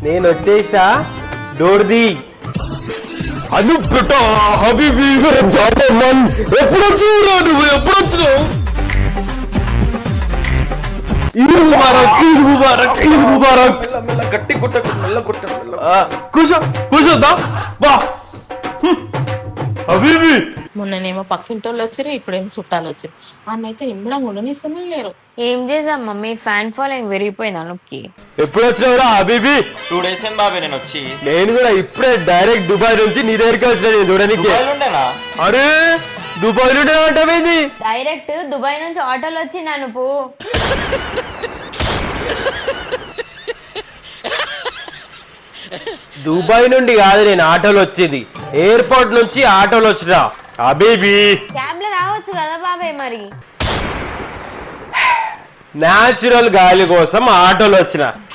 నేను వచ్చేసా డోర్ది అను హబీబీ ఎప్పుడు వచ్చినావు నువ్వు ఎప్పుడు వచ్చినావు గట్టి గుట్ట మెల్ల గుట్ట కూర్చోద్దా బా హబీబీ మొన్ననేమో పక్కింటోళ్ళు వచ్చారు, ఇప్పుడేమో చుట్టాలు వచ్చారు. ఆమెయితే ఇమ్మడం ఉండనిస్తమే లేరు. ఏం చేసాం మమ్మీ, ఫ్యాన్ ఫాలోయింగ్ పెరిగిపోయింది అనుకి. ఎప్పుడు వచ్చినావురా హబీబీ? 2 days అయింది బాబే నేను వచ్చి. నేను కూడా ఇప్పుడే డైరెక్ట్ దుబాయ్ నుంచి నీ దగ్గరికి వచ్చిన నేను చూడడానికి. అరే దుబాయ్ లో అంటే డైరెక్ట్ దుబాయ్ నుంచి ఆటోలు వచ్చి నన్ను పో. దుబాయ్ నుండి కాదు నేను ఆటోలో వచ్చింది, ఎయిర్పోర్ట్ నుంచి ఆటోలో వచ్చిన. హబీబీ క్యాబ్ లో రావచ్చు కదా బాబాయ్, మరి న్యాచురల్ గాలి కోసం ఆటోలో వచ్చిన.